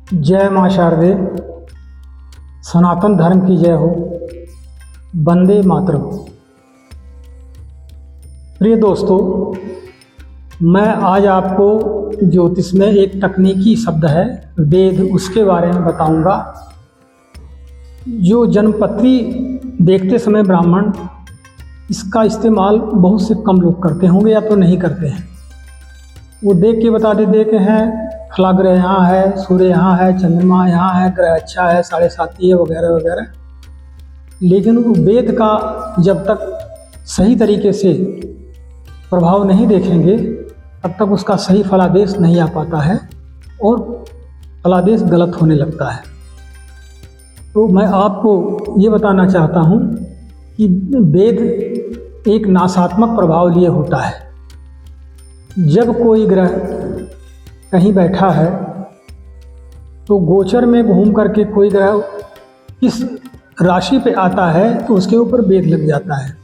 जय मां शारदे, सनातन धर्म की जय हो, वंदे मातरम। प्रिय दोस्तों, मैं आज आपको ज्योतिष में एक तकनीकी शब्द है वेद, उसके बारे में बताऊंगा। जो जन्मपत्री देखते समय ब्राह्मण इसका इस्तेमाल बहुत से कम लोग करते होंगे या तो नहीं करते हैं। वो देख के बता देते हैं फला ग्रह यहाँ है, सूर्य यहाँ है, चंद्रमा यहाँ है, ग्रह अच्छा है, 7.5 है वगैरह वगैरह। लेकिन वो वेद का जब तक सही तरीके से प्रभाव नहीं देखेंगे तब तक उसका सही फलादेश नहीं आ पाता है और फलादेश गलत होने लगता है। तो मैं आपको ये बताना चाहता हूँ कि वेद एक नाशात्मक प्रभाव लिए होता है। जब कोई ग्रह कहीं बैठा है तो गोचर में घूम करके कोई ग्रह किस राशि पे आता है तो उसके ऊपर वेद लग जाता है।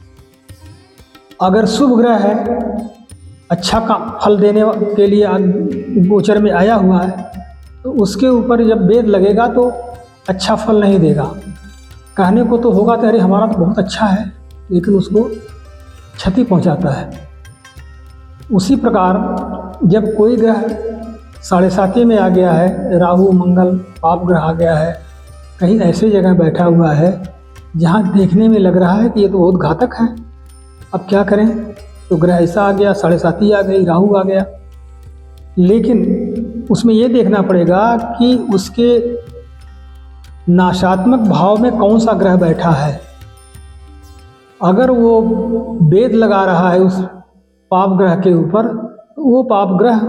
अगर शुभ ग्रह है, अच्छा का फल देने के लिए गोचर में आया हुआ है, तो उसके ऊपर जब वेद लगेगा तो अच्छा फल नहीं देगा। कहने को तो होगा कि अरे हमारा तो बहुत अच्छा है, लेकिन उसको क्षति पहुंचाता है। उसी प्रकार जब कोई ग्रह 7.5 में आ गया है, राहु मंगल पाप ग्रह आ गया है, कहीं ऐसे जगह बैठा हुआ है जहाँ देखने में लग रहा है कि ये तो बहुत घातक है, अब क्या करें। तो ग्रह ऐसा आ गया, 7.5 आ गई, राहु आ गया। लेकिन उसमें ये देखना पड़ेगा कि उसके नाशात्मक भाव में कौन सा ग्रह बैठा है। अगर वो वेद लगा रहा है उस पाप ग्रह के ऊपर, तो वो पाप ग्रह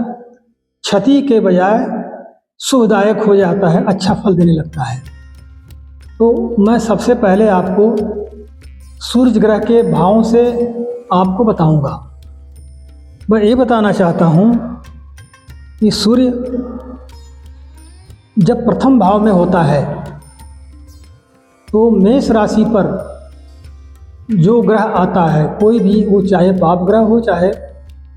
क्षति के बजाय शुभदायक हो जाता है, अच्छा फल देने लगता है। तो मैं सबसे पहले आपको सूर्य ग्रह के भावों से आपको बताऊंगा। मैं ये बताना चाहता हूँ कि सूर्य जब प्रथम भाव में होता है तो मेष राशि पर जो ग्रह आता है, कोई भी वो, चाहे पाप ग्रह हो चाहे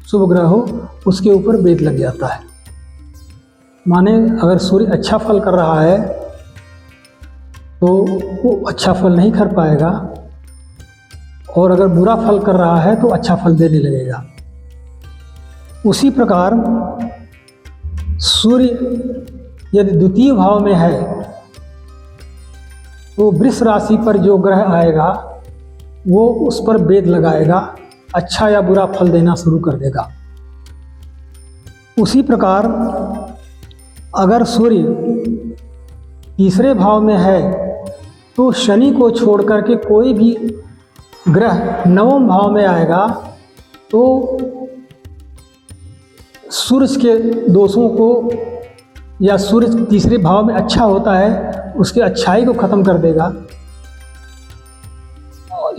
शुभ ग्रह हो, उसके ऊपर वेद लग जाता है। माने अगर सूर्य अच्छा फल कर रहा है तो वो अच्छा फल नहीं कर पाएगा, और अगर बुरा फल कर रहा है तो अच्छा फल देने लगेगा। उसी प्रकार सूर्य यदि द्वितीय भाव में है तो वृष राशि पर जो ग्रह आएगा वो उस पर वेद लगाएगा, अच्छा या बुरा फल देना शुरू कर देगा। उसी प्रकार अगर सूर्य तीसरे भाव में है तो शनि को छोड़ करके कोई भी ग्रह नवम भाव में आएगा तो सूर्य के दोषों को, या सूर्य तीसरे भाव में अच्छा होता है उसके अच्छाई को ख़त्म कर देगा।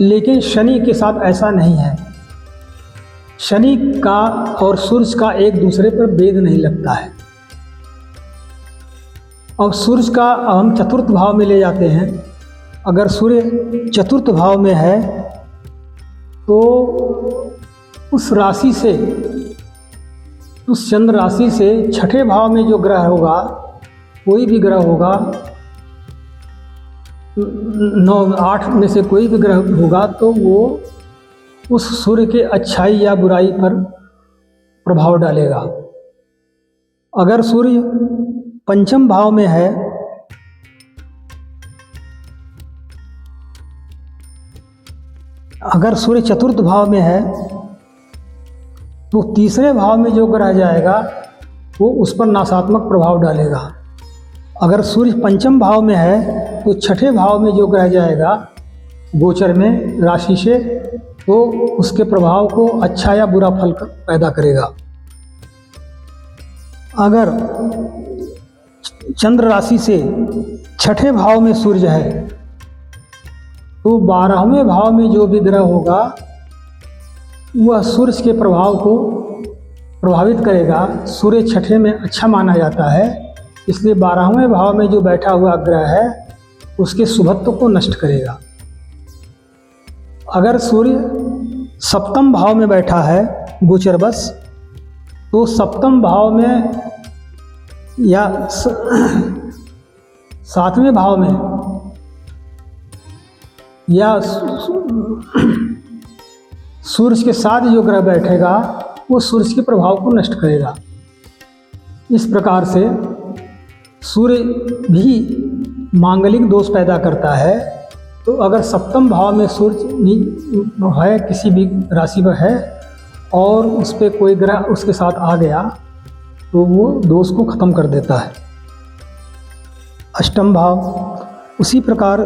लेकिन शनि के साथ ऐसा नहीं है। शनि का और सूर्य का एक दूसरे पर वेद नहीं लगता है। और सूर्य का हम चतुर्थ भाव में ले जाते हैं। अगर सूर्य चतुर्थ भाव में है तो उस राशि से, उस चंद्र राशि से छठे भाव में जो ग्रह होगा, कोई भी ग्रह होगा, 9-8 में से कोई भी ग्रह होगा, तो वो उस सूर्य के अच्छाई या बुराई पर प्रभाव डालेगा। अगर सूर्य पंचम भाव में है अगर सूर्य चतुर्थ भाव में है तो तीसरे भाव में जो ग्रह जाएगा वो उस पर नाशात्मक प्रभाव डालेगा। अगर सूर्य पंचम भाव में है तो छठे भाव में जो ग्रह जाएगा गोचर में राशि से, तो उसके प्रभाव को अच्छा या बुरा फल पैदा करेगा। अगर चंद्र राशि से छठे भाव में सूर्य है तो 12वें भाव में जो भी ग्रह होगा वह सूर्य के प्रभाव को प्रभावित करेगा। सूर्य छठे में अच्छा माना जाता है, इसलिए 12वें भाव में जो बैठा हुआ ग्रह है उसके शुभत्व को नष्ट करेगा। अगर सूर्य सप्तम भाव में बैठा है गोचर बस, तो सप्तम भाव में या 7वें भाव में या सूर्य के साथ जो ग्रह बैठेगा वो सूर्य के प्रभाव को नष्ट करेगा। इस प्रकार से सूर्य भी मांगलिक दोष पैदा करता है। तो अगर सप्तम भाव में सूर्य है, किसी भी राशि पर है और उस पर कोई ग्रह उसके साथ आ गया तो वो दोष को ख़त्म कर देता है। अष्टम भाव, उसी प्रकार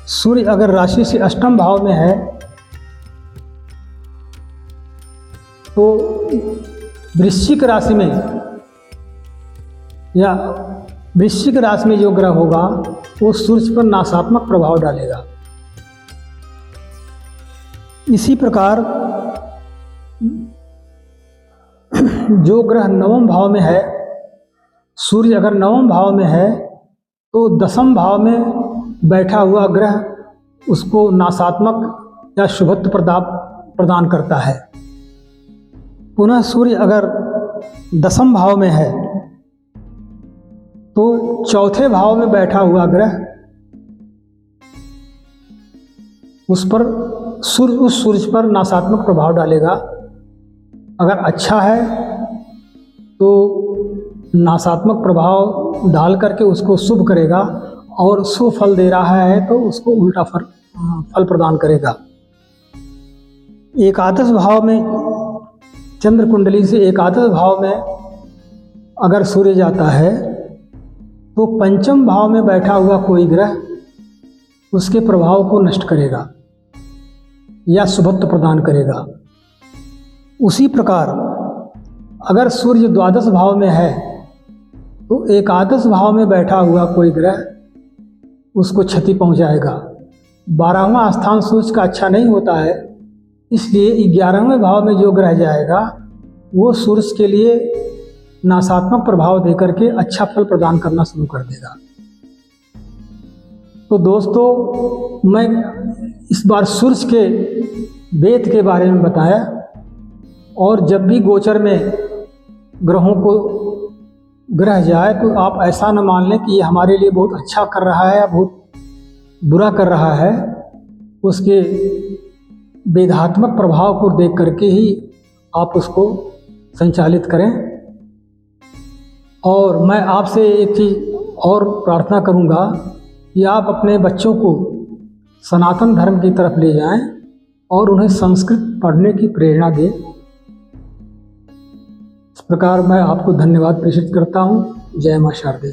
सूर्य अगर राशि से अष्टम भाव में है तो वृश्चिक राशि में या वृश्चिक राशि में जो ग्रह होगा वो सूर्य पर नाशात्मक प्रभाव डालेगा। इसी प्रकार जो ग्रह नवम भाव में है, सूर्य अगर नवम भाव में है तो दसम भाव में बैठा हुआ ग्रह उसको नाशात्मक या शुभत्व प्रदान करता है। पुनः सूर्य अगर दसम भाव में है तो चौथे भाव में बैठा हुआ ग्रह उस सूर्य पर नाशात्मक प्रभाव डालेगा। अगर अच्छा है तो नाशात्मक प्रभाव डाल करके उसको शुभ करेगा और शुभ फल दे रहा है तो उसको उल्टा फल प्रदान करेगा। एकादश भाव में चंद्र कुंडली से एकादश भाव में अगर सूर्य जाता है तो पंचम भाव में बैठा हुआ कोई ग्रह उसके प्रभाव को नष्ट करेगा या शुभत्व प्रदान करेगा। उसी प्रकार अगर सूर्य द्वादश भाव में है तो एकादश भाव में बैठा हुआ कोई ग्रह उसको क्षति पहुंचाएगा। 12वां स्थान सूर्य का अच्छा नहीं होता है, इसलिए 11वें भाव में जो ग्रह जाएगा वो सूर्य के लिए नाशात्मक प्रभाव देकर के अच्छा फल प्रदान करना शुरू कर देगा। तो दोस्तों, मैं इस बार सूर्य के वेद के बारे में बताया और जब भी गोचर में ग्रहों को ग्रह जाए तो आप ऐसा न मान लें कि ये हमारे लिए बहुत अच्छा कर रहा है या बहुत बुरा कर रहा है। उसके वेदात्मक प्रभाव को देख करके ही आप उसको संचालित करें। और मैं आपसे एक चीज़ और प्रार्थना करूंगा कि आप अपने बच्चों को सनातन धर्म की तरफ ले जाएं और उन्हें संस्कृत पढ़ने की प्रेरणा दें। इस प्रकार मैं आपको धन्यवाद प्रेषित करता हूँ। जय मां शारदे।